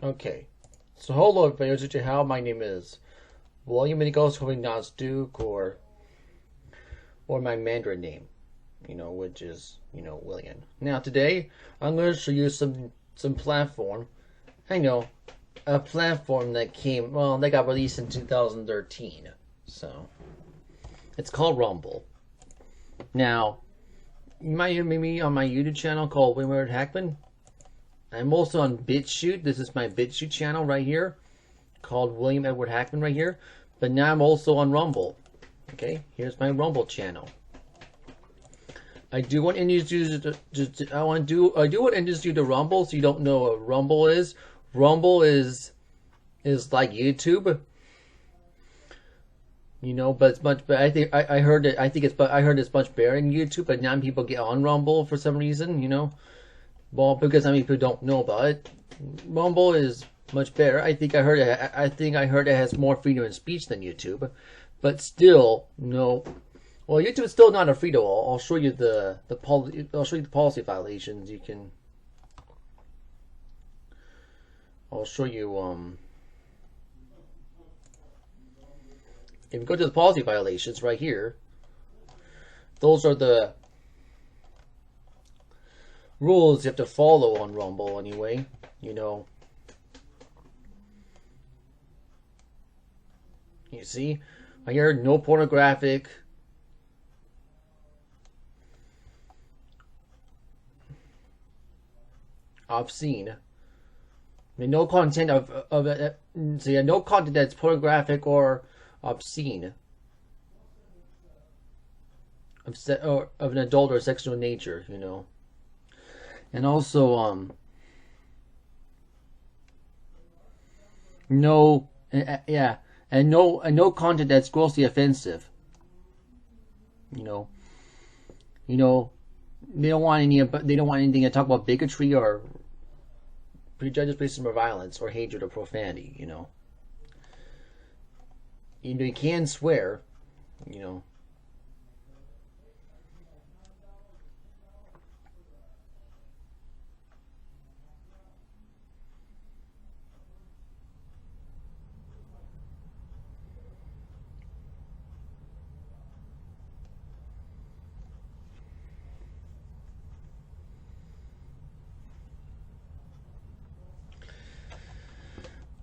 Okay, so hello everybody, how my name is William Nicholas Nas Duke, or my Mandarin name, which is William. Now today I'm going to show you some platform. I know a platform that got released in 2013. So it's called Rumble. Now you might hear me on my YouTube channel called William Hackman. I'm also on BitChute. This is my BitChute channel right here, called William Edward Hackman right here. But now I'm also on Rumble. Okay, here's my Rumble channel. I do want to introduce you I do want to introduce you to Rumble, so you don't know what Rumble is. Rumble is like YouTube, but it's much. But I heard it. I heard it's much better than YouTube. But now people get on Rumble for some reason. Well, because people don't know about it. Rumble is much better. I think I heard it has more freedom of speech than YouTube, but still no. Well, YouTube is still not a free to all. I'll show you the policy violations. I'll show you if you go to the policy violations right here, those are the rules you have to follow on Rumble anyway. You see, right here, no pornographic, obscene. No content no content that's pornographic or obscene, or of an adult or sexual nature. And also no content that's grossly offensive. They don't want anything to talk about bigotry or prejudice, racism, or violence, or hatred or profanity. You can swear.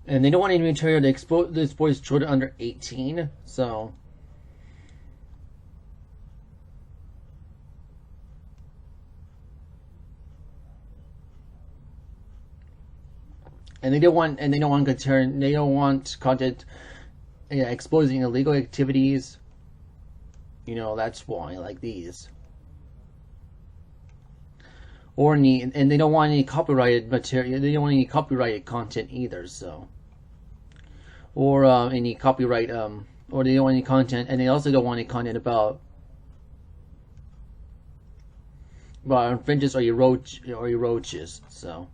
And they don't want any material to expose children under 18, so. And they don't want content exposing illegal activities. That's why, like these. And they don't want any copyrighted material. They don't want any copyrighted content either. So, or any copyright, or they don't want any content, and they also don't want any content about infringes or eroaches. So,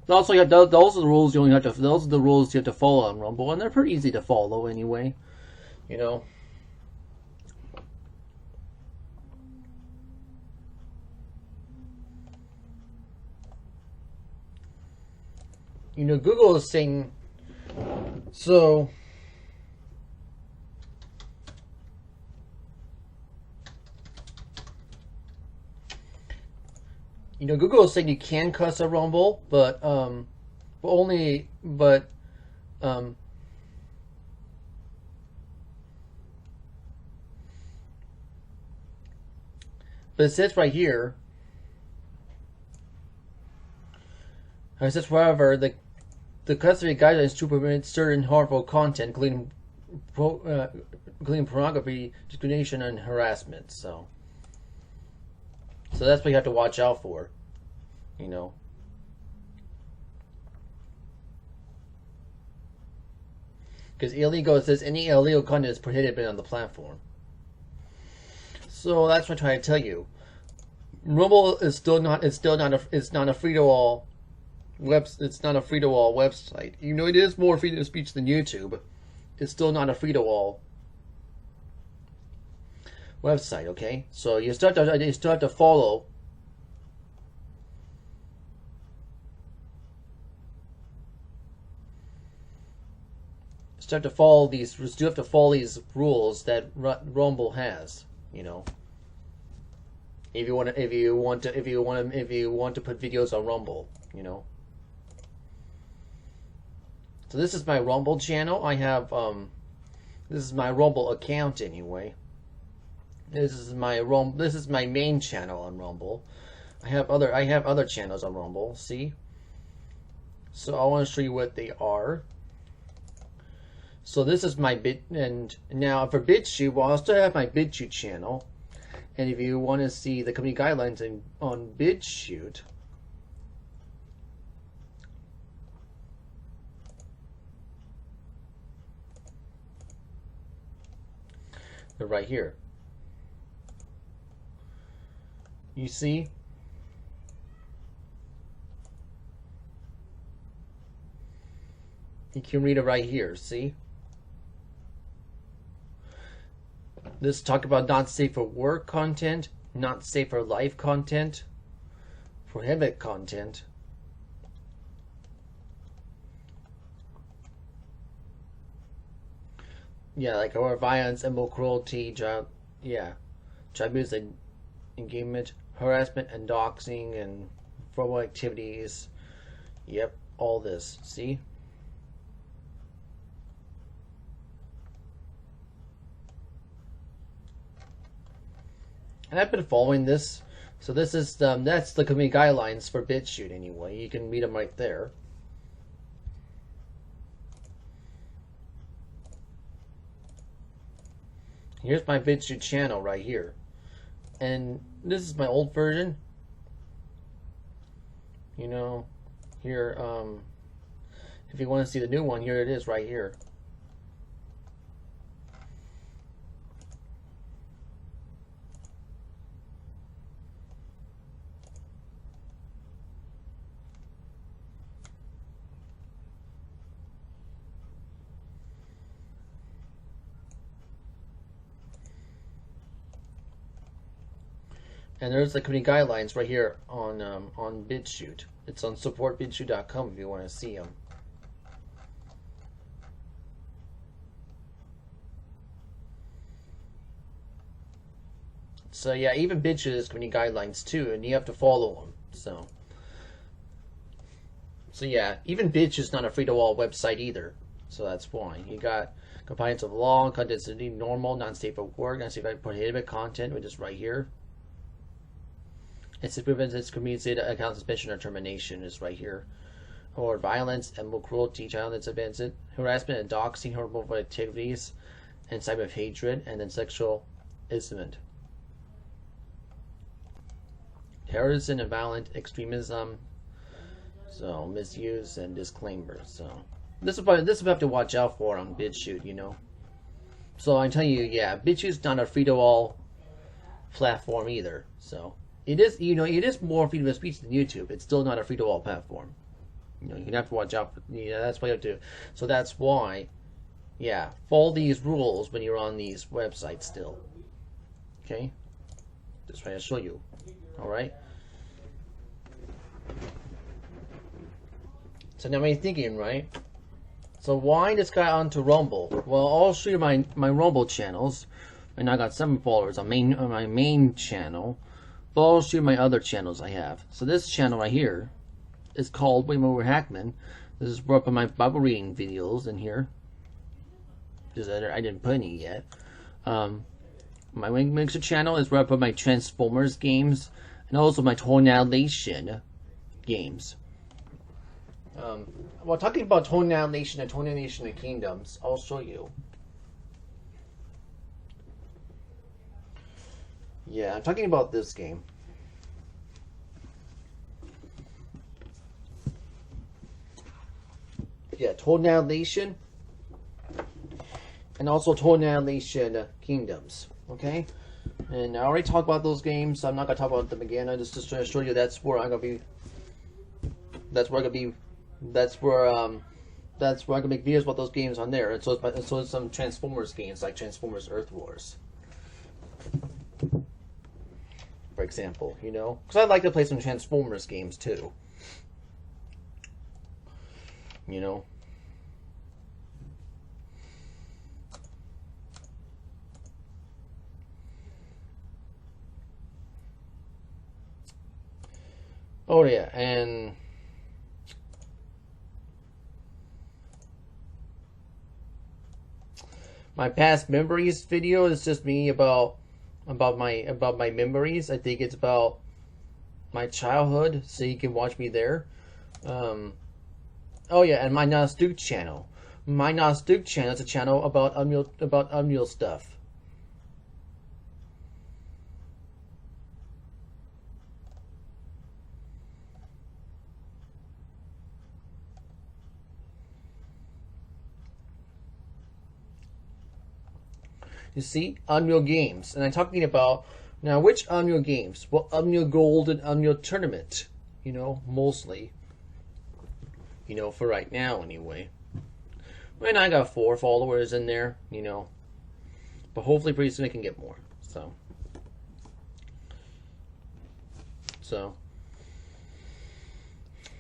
also those are the rules those are the rules you have to follow on Rumble, and they're pretty easy to follow anyway. Google is saying, so Google is saying you can cuss a Rumble, but it says right here. It says, however, the custody guidelines to permit certain harmful content, including pornography, discrimination, and harassment. So that's what you have to watch out for. Because it says any illegal content is prohibited on the platform. So that's what I'm trying to tell you. Rumble is still not. It's not a free to all. It's not a free to all website. It is more freedom of speech than YouTube. It's still not a free to all website. Okay, so you still have to follow still have to follow these. Still have to follow these rules that Rumble has. You know, if you want to put videos on Rumble, you know. So this is my Rumble channel. I have this is my Rumble account anyway. This is my main channel on Rumble. I have other channels on Rumble. See. So I want to show you what they are. So this is my and now for BitChute, well, I still have my BitChute channel. And if you want to see the company guidelines on BitChute, they're right here. You see? You can read it right here, see? This talk about not safe for work content, not safe for life content, prohibit content. Yeah, like our violence, animal cruelty, child abuse and engagement, harassment and doxing and formal activities. Yep, all this. See? And I've been following this. So this is that's the company guidelines for BitChute anyway. You can read them right there. Here's my BitChute channel right here. And this is my old version. You know, here, if you want to see the new one, here it is right here. And there's the company guidelines right here on BitChute. It's on supportbitchute.com if you want to see them. So yeah, even BitChute has company guidelines too, and you have to follow them. So yeah, even BitChute is not a free-to-all website either. So that's why you got compliance of law, content normal, non-safe for work, non-safe for prohibited content, which is right here. It's prevents its community account suspension or termination is right here. Or violence, animal cruelty, child advancement, harassment and doxing, harmful activities, and type of hatred, and then sexual incitement. Terrorism and violent extremism, so misuse and disclaimer. So this is what we have to watch out for on BitChute, you know. So I'm telling you, yeah, BitChute's not a free-to-all platform either. So it is, you know, it is more freedom of speech than YouTube. It's still not a free-to-all platform. You know, you have to watch out for, you know, that's what you have to. So that's why, yeah, follow these rules when you're on these websites still. Okay? Just trying to show you. Alright? So now you're thinking, right? So why this guy onto Rumble? Well, I'll show you my Rumble channels. And I got 7 followers on my main channel. But I'll show you my other channels I have. So this channel right here is called William Over Hackman. This is brought up in my Bible reading videos in here. Because I didn't put any yet. My Wing Mixer channel is brought up by my Transformers games. And also my Tornadation games. Well, talking about Tornadation and Tornadation of Kingdoms, I'll show you. Yeah, I'm talking about this game. Yeah, Tornadation. And also Tornadation Kingdoms. Okay? And I already talked about those games, so I'm not going to talk about them again. I'm just trying to show you that's where I'm going to be. That's where I'm going to be. That's where I'm going to make videos about those games on there. And so it's some Transformers games, like Transformers Earth Wars. For example, you know? Because I'd like to play some Transformers games, too. You know? Oh yeah, and my past memories video is just me about my memories. I think it's about my childhood, so you can watch me there. Um, oh yeah, and my Nasduke channel. My Nasduke channel is a channel about Unreal stuff. You see, Unreal Games, and I'm talking about now which Unreal Games? Well, Unreal Gold and Unreal Tournament. You know, mostly. You know, for right now anyway. And I got 4 followers in there, you know. But hopefully pretty soon I can get more. So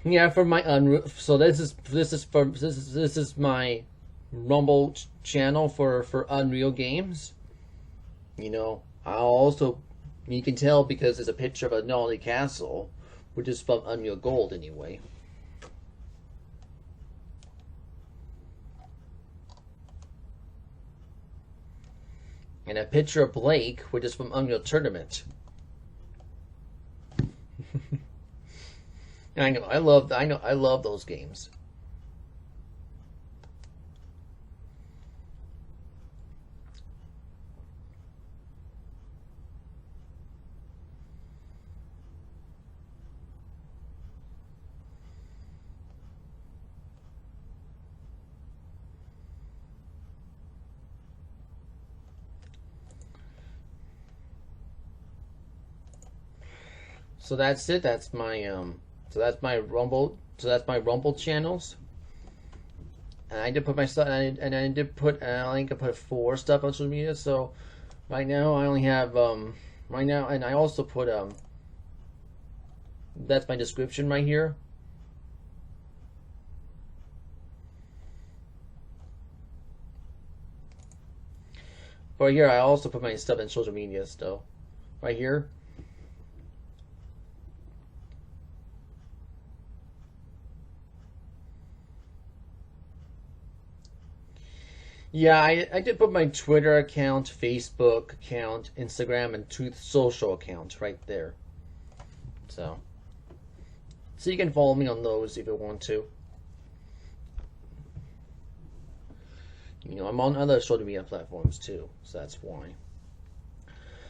yeah, for my Unreal. So this is my Rumble channel for Unreal Games. You know, I'll also, you can tell because there's a picture of a Nolly Castle, which is from Unreal Gold anyway. And a picture of Blake, which is from Unreal Tournament. I know, I love those games. So that's it. That's my that's my Rumble. So that's my Rumble channels. And I did put my stuff, and I did put, I think I put 4 stuff on social media. So right now I only have right now, and I also put that's my description right here. But here I also put my stuff in social media still. Right here. Yeah, I did put my Twitter account, Facebook account, Instagram, and Truth Social account right there. So you can follow me on those if you want to. You know, I'm on other social media platforms too, so that's why.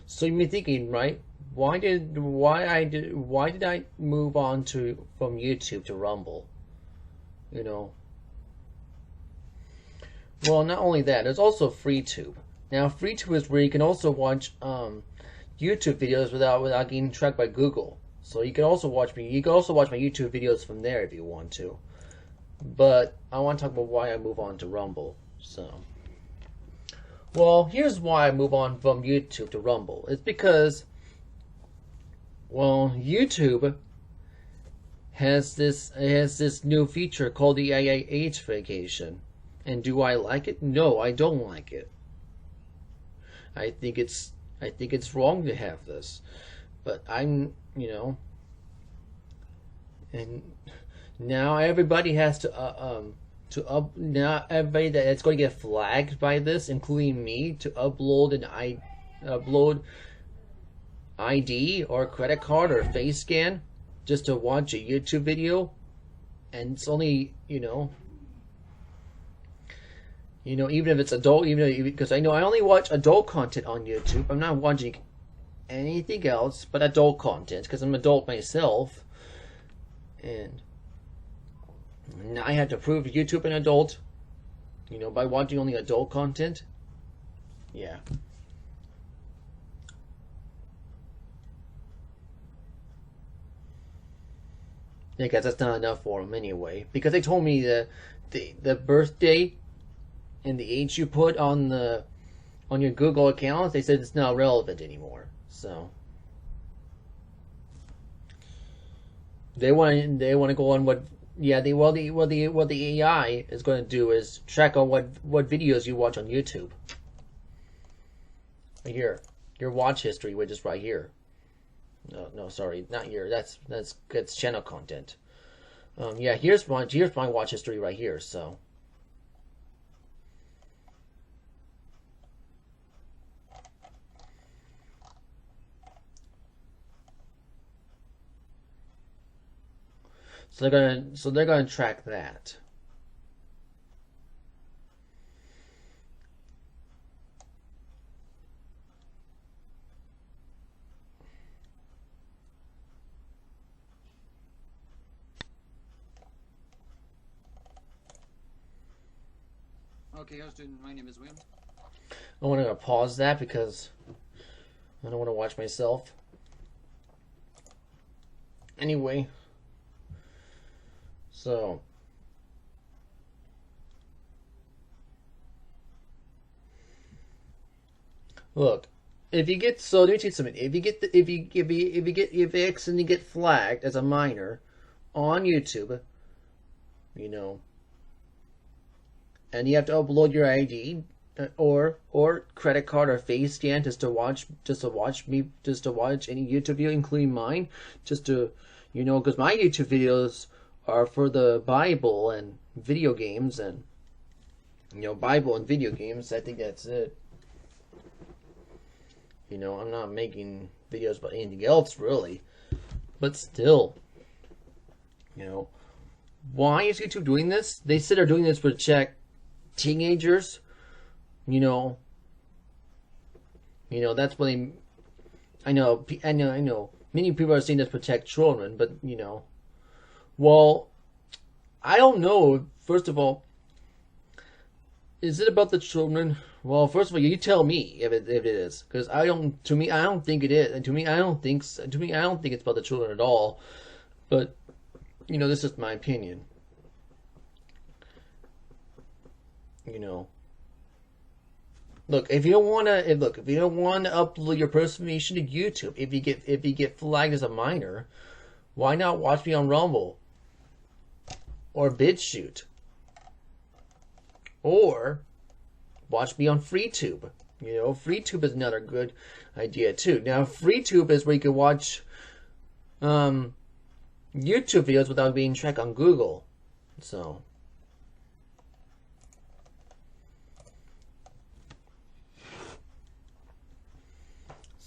So you may be thinking, right? Why did I move on from YouTube to Rumble? You know. Well, not only that, there's also FreeTube. Now, FreeTube is where you can also watch YouTube videos without getting tracked by Google. So you can also watch me. You can also watch my YouTube videos from there if you want to. But I want to talk about why I move on to Rumble. So, well, here's why I move on from YouTube to Rumble. It's because, well, YouTube has this new feature called the AI age vacation. And do I like it? No, I don't like it. I think it's wrong to have this. But I'm, you know, and now everybody has now everybody that's going to get flagged by this, including me, to upload upload ID or credit card or face scan just to watch a YouTube video, and it's only, even if it's adult, because I know I only watch adult content on YouTube. I'm not watching anything else but adult content because I'm an adult myself, and now I have to prove YouTube an adult, by watching only adult content. Yeah. Yeah, guys, that's not enough for them anyway. Because they told me the birthday and the age you put on your Google account, they said it's not relevant anymore. So they want to go on what the AI is going to do is track on what videos you watch on YouTube. Right here, your watch history, which is right here. No, sorry, not your. That's channel content. Yeah, here's my watch history right here. So they're gonna track that. Okay, Houston, my name is William. I want to pause that because I don't want to watch myself. Anyway, so look, if you get so let me tell you something. If you accidentally get flagged as a minor on YouTube, you know, and you have to upload your ID or credit card or face scan just to watch any YouTube video, including mine, just to because my YouTube videos are for the Bible and video games and Bible and video games. I think that's it. I'm not making videos about anything else really, but still, why is YouTube doing this? They said they're doing this to check teenagers. You know, that's what they. I know. Many people are saying this to protect children, but well, I don't know. First of all, is it about the children? Well, first of all, you tell me if it is, because I don't. To me, I don't think it is, and to me, I don't think. To me, I don't think it's about the children at all. But this is my opinion. Look, if you don't want to upload your personal information to YouTube, if you get flagged as a minor, why not watch me on Rumble or BitChute or watch me on FreeTube? FreeTube is another good idea too. Now, FreeTube is where you can watch YouTube videos without being tracked on Google.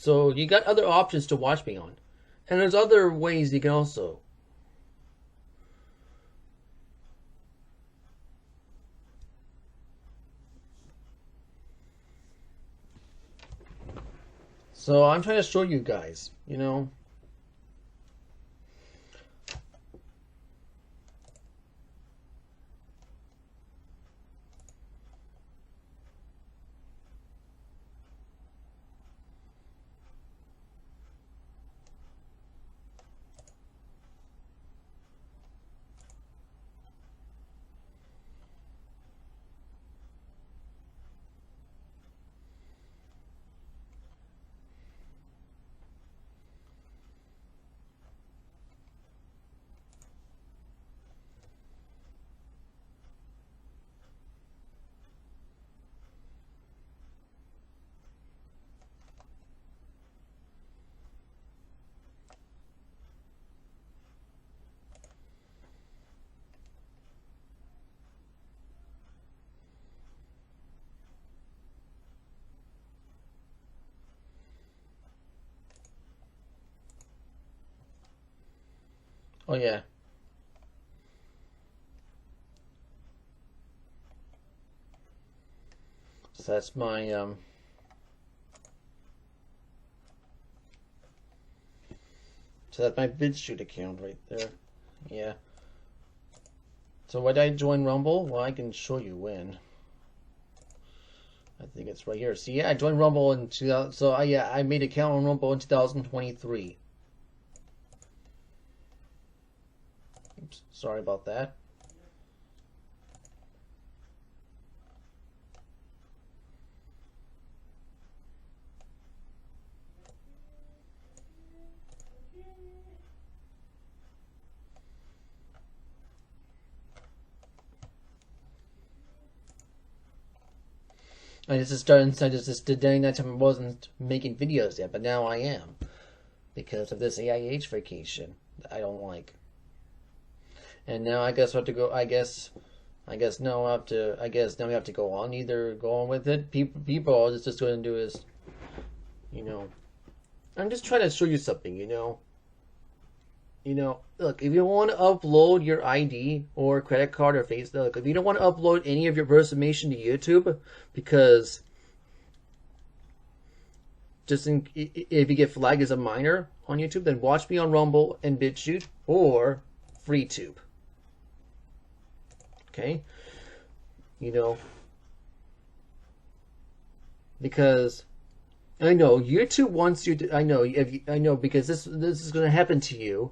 So you got other options to watch me on. And there's other ways you can also. So I'm trying to show you guys, Oh yeah. So that's my so that's my BitChute account right there. Yeah. So why did I join Rumble? Well, I can show you when. I think it's right here. See, yeah, I joined Rumble in 2000. So I made an account on Rumble in 2023. Oops, sorry about that. I just started. I just during that time I wasn't making videos yet, but now I am, because of this AIH vacation that I don't like. And now I guess I have to go. I guess now I have to. I guess now we have to go on. Either go on with it. People all it's just going to do is, you know, I'm just trying to show you something. Look, if you want to upload your ID or credit card or face, look, if you don't want to upload any of your personal information to YouTube, because if you get flagged as a minor on YouTube, then watch me on Rumble and BitChute or FreeTube. Okay, because I know YouTube wants you to. I know because this is going to happen to you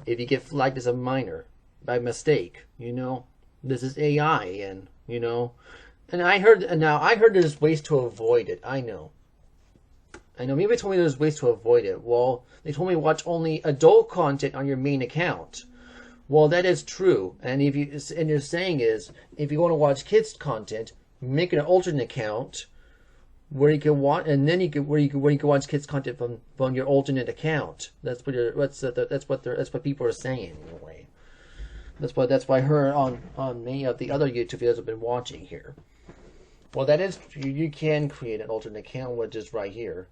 if you get flagged as a minor by mistake. This is AI, and I heard there's ways to avoid it. I know. Maybe they told me there's ways to avoid it. Well, they told me watch only adult content on your main account. Well, that is true. And you're saying is, if you want to watch kids content, make an alternate account where you can watch, and then you can watch kids content from your alternate account. That's what people are saying anyway. That's why I heard on many of the other YouTube videos I've been watching here. Well, that is you can create an alternate account, which is right here.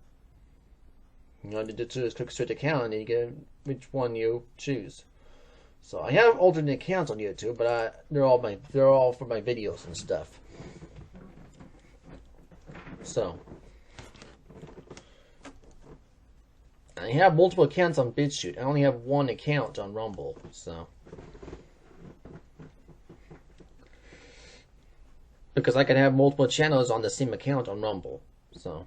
Just click switch account, and then you get which one you choose. So I have alternate accounts on YouTube, but they're all for my videos and stuff. So I have multiple accounts on BitChute. I only have one account on Rumble. So because I can have multiple channels on the same account on Rumble. So.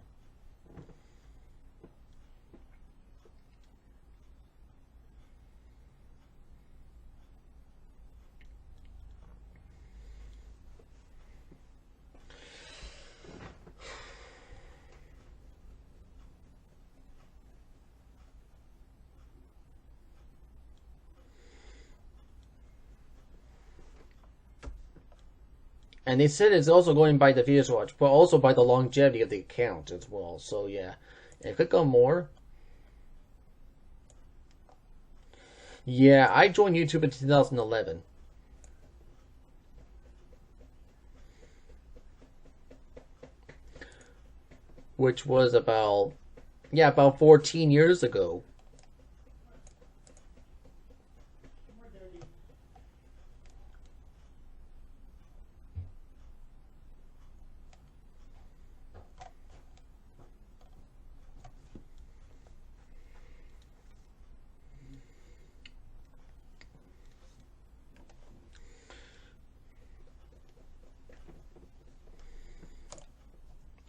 And they said it's also going by the videos watch, but also by the longevity of the account as well. So yeah, and click on more. Yeah, I joined YouTube in 2011. Which was about 14 years ago.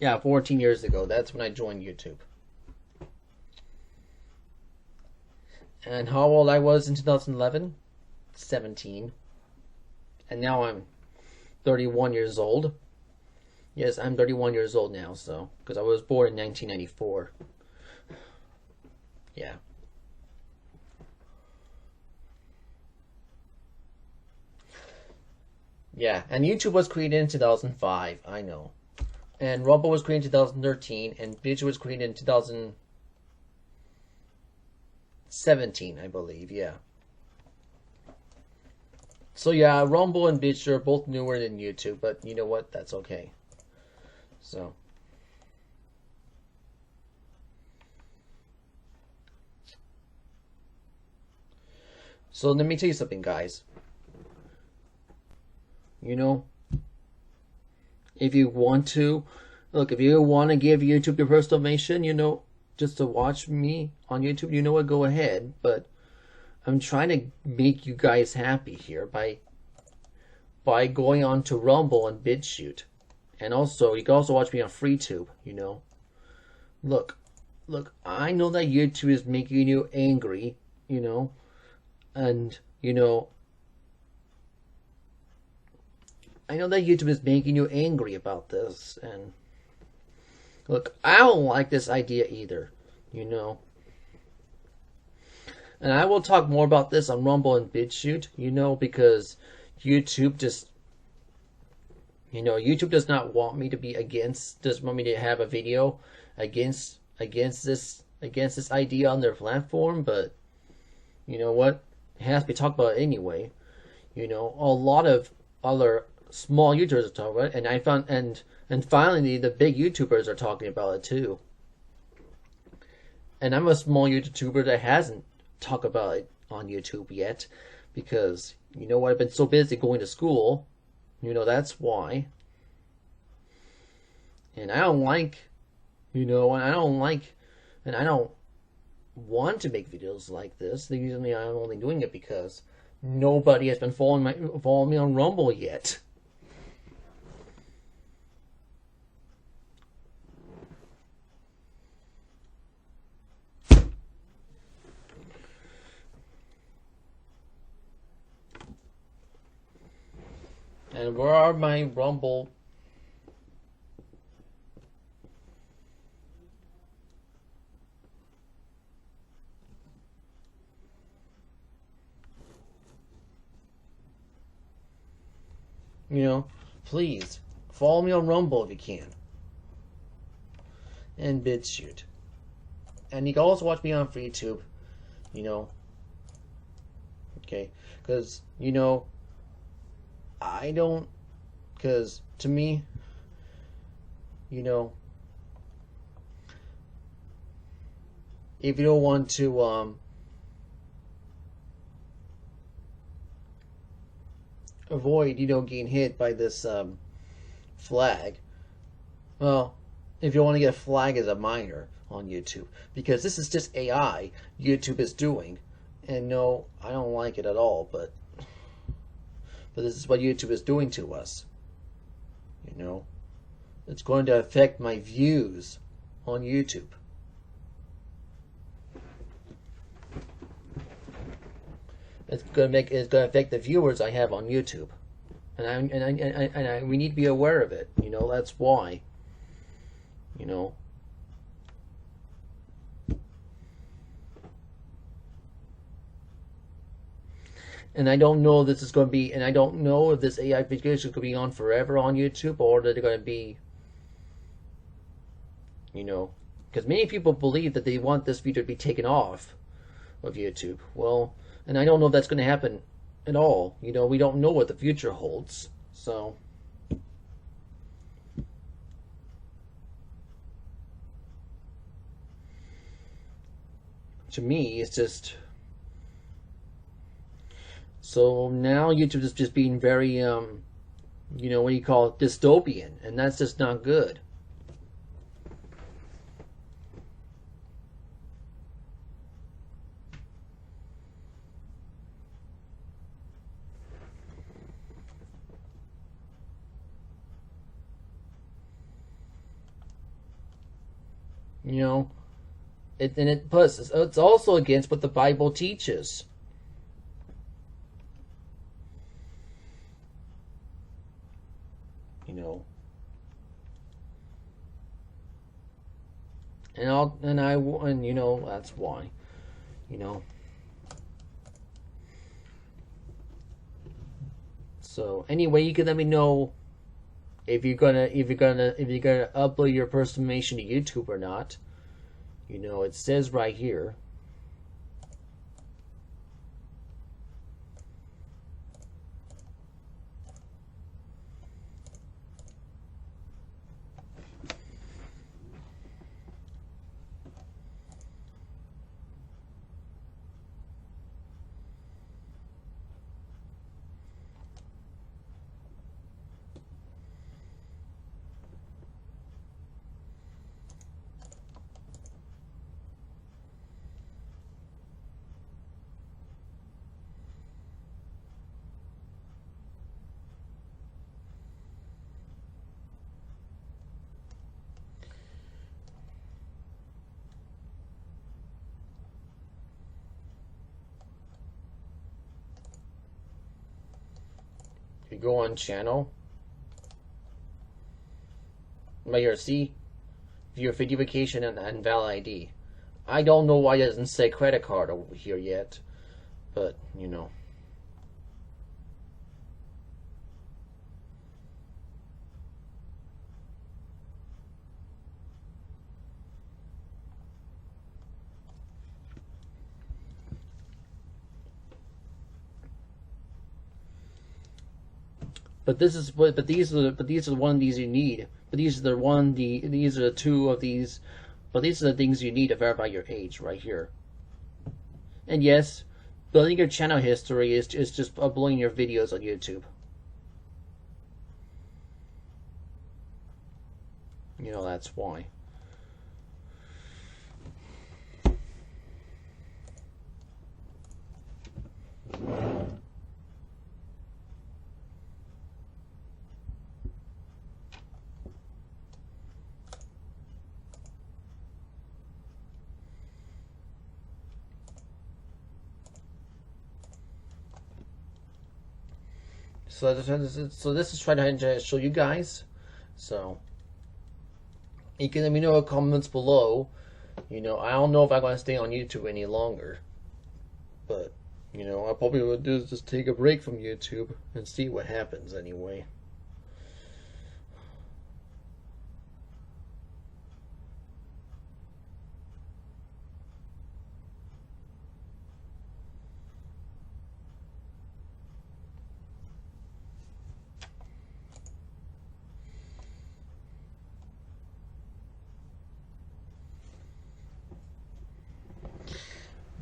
Yeah, 14 years ago. That's when I joined YouTube. And how old I was in 2011? 17. And now I'm 31 years old. Yes, I'm 31 years old now, so because I was born in 1994. Yeah. Yeah, and YouTube was created in 2005, I know. And Rumble was created in 2013, and BitChute was created in 2017, I believe, yeah. So yeah, Rumble and BitChute are both newer than YouTube, but you know what? That's okay. So let me tell you something, guys. If you want to, if you want to give YouTube your personal information, just to watch me on YouTube, what, go ahead. But I'm trying to make you guys happy here by going on to Rumble and BitChute. And also, you can also watch me on FreeTube, Look, I know that YouTube is making you angry, and, I know that YouTube is making you angry about this, and look, I don't like this idea either, And I will talk more about this on Rumble and BitChute, because YouTube just, YouTube does not want me to be doesn't want me to have a video against this against this idea on their platform, but you know what? It has to be talked about anyway. You know, a lot of other small YouTubers are talking about it, and I found and finally the big YouTubers are talking about it too. And I'm a small YouTuber that hasn't talked about it on YouTube yet, because you know what? I've been so busy going to school. You know, that's why. And I don't like, you know, and I don't want to make videos like this. Usually I'm only doing it because nobody has been following me on Rumble yet. And where are my Rumble? You know, please follow me on Rumble if you can. And BitChute. And you can also watch me on FreeTube. You know. Okay. Because, you know, I don't. Because to me, you know, if you don't want to avoid, you know, getting hit by this flag, well, if you want to get a flag as a minor on YouTube, because this is just AI YouTube is doing, and no, I don't like it at all, but this is what YouTube is doing to us. You know, it's going to affect my views on YouTube. It's going to affect the viewers I have on YouTube, and we need to be aware of it. You know, that's why. You know. And I don't know if this is going to be, and I don't know if this AI video is going to be on forever on YouTube, or that they're going to be, you know, because many people believe that they want this video to be taken off of YouTube. Well, and I don't know if that's going to happen at all. You know, we don't know what the future holds. So, to me, it's just. So now YouTube is just being very, you know, what do you call it, dystopian, and that's just not good. You know, plus it's also against what the Bible teaches. You know, and you know, that's why. You know. So anyway, you can let me know if you're gonna upload your personal information to YouTube or not. You know, it says right here. You go on channel. Right here, see? View verification and valid ID. I don't know why it doesn't say credit card over here yet, but you know. But this is what. But these are the one of these you need. But these are the one. These are the two of these. But these are the things you need to verify your age right here. And yes, building your channel history is just uploading your videos on YouTube. You know, that's why. So this is trying to show you guys. So you can let me know in the comments below. You know, I don't know if I'm going to stay on YouTube any longer. But, you know, I probably would do is just take a break from YouTube and see what happens anyway.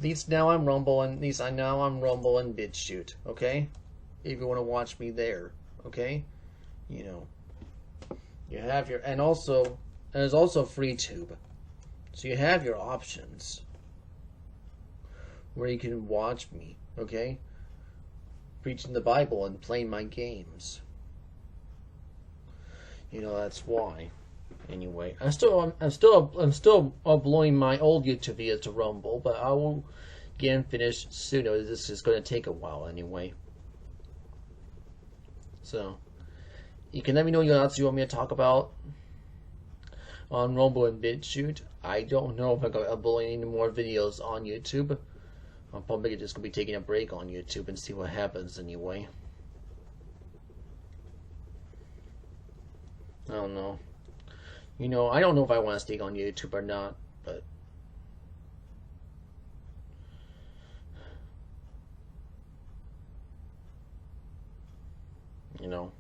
These now I'm Rumble and these I now I'm Rumble and BitChute, okay? If you want to watch me there, okay? You know, you have your and there's also FreeTube, so you have your options where you can watch me, okay? Preaching the Bible and playing my games. You know, that's why. Anyway, I'm still uploading my old YouTube videos to Rumble, but I will get finished soon. This is going to take a while anyway. So, you can let me know what else you want me to talk about on Rumble and BitChute. I don't know if I'm going to upload any more videos on YouTube. I'm probably just going to be taking a break on YouTube and see what happens anyway. I don't know. You know, I don't know if I want to stay on YouTube or not, but you know,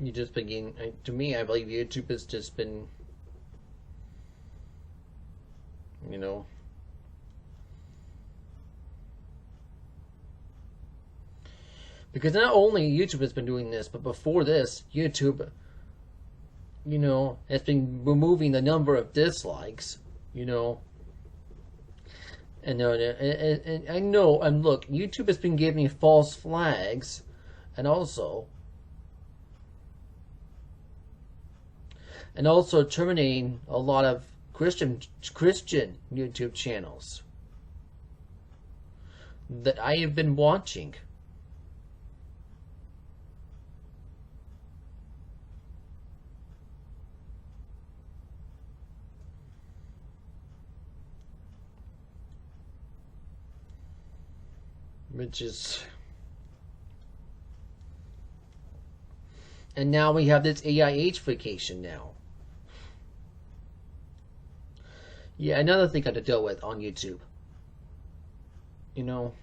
you just begin. To me, I believe YouTube has just been, you know, because not only YouTube has been doing this, but before this, YouTube, you know, has been removing the number of dislikes, you know. And I know, and look, YouTube has been giving me false flags, and also terminating a lot of Christian YouTube channels that I have been watching. Which is, and now we have this AIH-fication now. Yeah, another thing I had to deal with on YouTube. You know,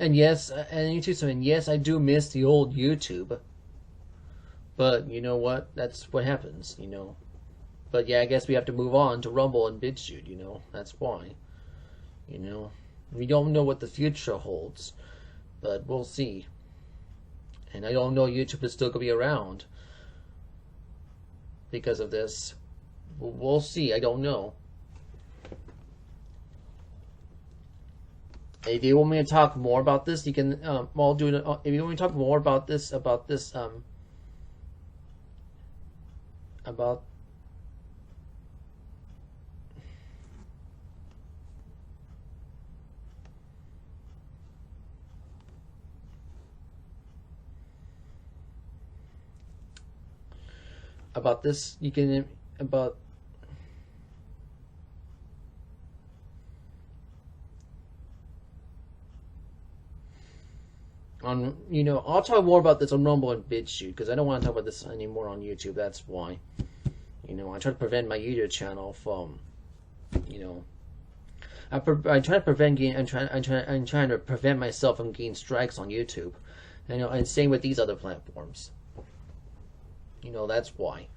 and yes, and YouTube saying yes, I do miss the old YouTube. But you know what? That's what happens. You know. But yeah, I guess we have to move on to Rumble and BitChute, you know. That's why. You know. We don't know what the future holds. But we'll see. And I don't know YouTube is still going to be around because of this. We'll see. I don't know. If you want me to talk more about this, you can, I'll do it. If you want me to talk more about this, about this you can, you know, I'll talk more about this on Rumble and BitChute because I don't want to talk about this anymore on YouTube. That's why. You know, I try to prevent my YouTube channel from You know, I try to prevent getting, I'm trying to prevent myself from getting strikes on YouTube. You know, and same with these other platforms. You know, that's why.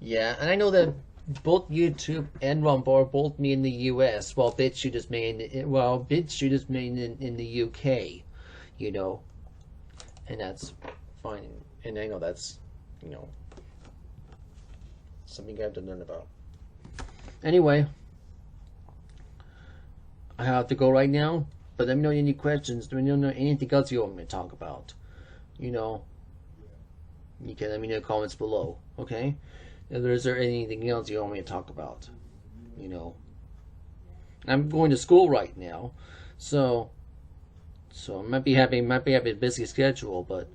Yeah, and I know that both YouTube and Rumble are both made in the U.S., while BitChute is made in the U.K. You know, and that's fine. And I know that's, you know, something I have to learn about. Anyway, I have to go right now. But let me know any questions. Let me know anything else you want me to talk about. You know, you can let me know in the comments below. Okay. Is there anything else you want me to talk about? You know, I'm going to school right now, so I might be having a busy schedule, but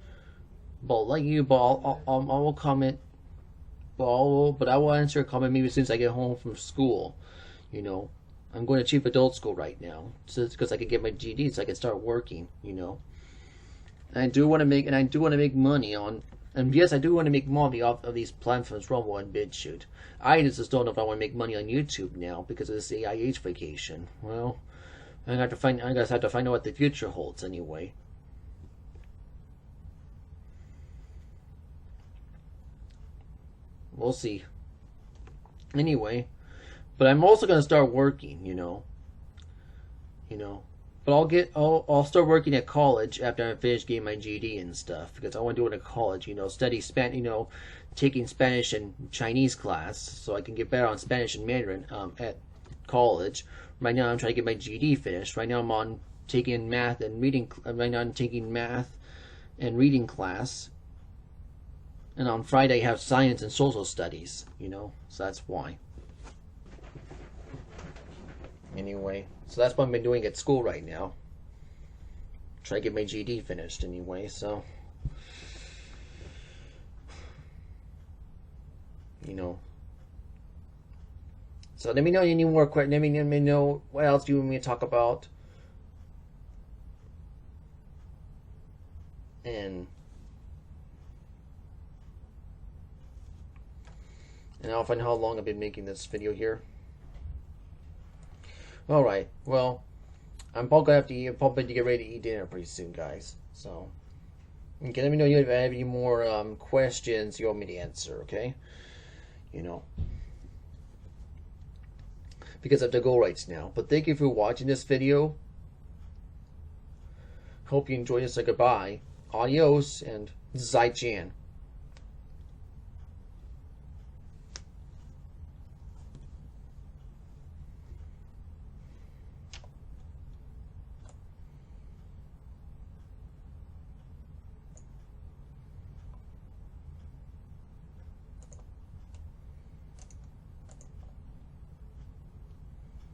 like you, I will comment, but I will answer a comment maybe as soon as I get home from school. You know, I'm going to cheap adult school right now, so because I can get my GED, so I can start working. You know, and I do want to make money on. And yes, I do want to make money off of these platforms, Rumble and BitChute. I just don't know if I want to make money on YouTube now because of this AIH vacation. Well, I guess I have to find out what the future holds anyway. We'll see. Anyway, but I'm also gonna start working. You know. But I'll start working at college after I finish getting my GED and stuff, because I want to do it at college, you know, study Spanish, you know, taking Spanish and Chinese class so I can get better on Spanish and Mandarin at college. Right now I'm trying to get my GED finished. Right now I'm taking math and reading. Right now I'm taking math and reading class. And on Friday I have science and social studies, you know, so that's why. Anyway, so that's what I've been doing at school right now. Try to get my GED finished anyway, so. You know. So let me know any more questions. Let me know what else you want me to talk about. And I'll find how long I've been making this video here. Alright, well, I'm probably gonna have to get ready to eat dinner pretty soon, guys. So, okay, let me know if I have any more questions you want me to answer, okay? You know, because I have to go right now. But thank you for watching this video. Hope you enjoyed it. So goodbye, adios, and Zai Chan.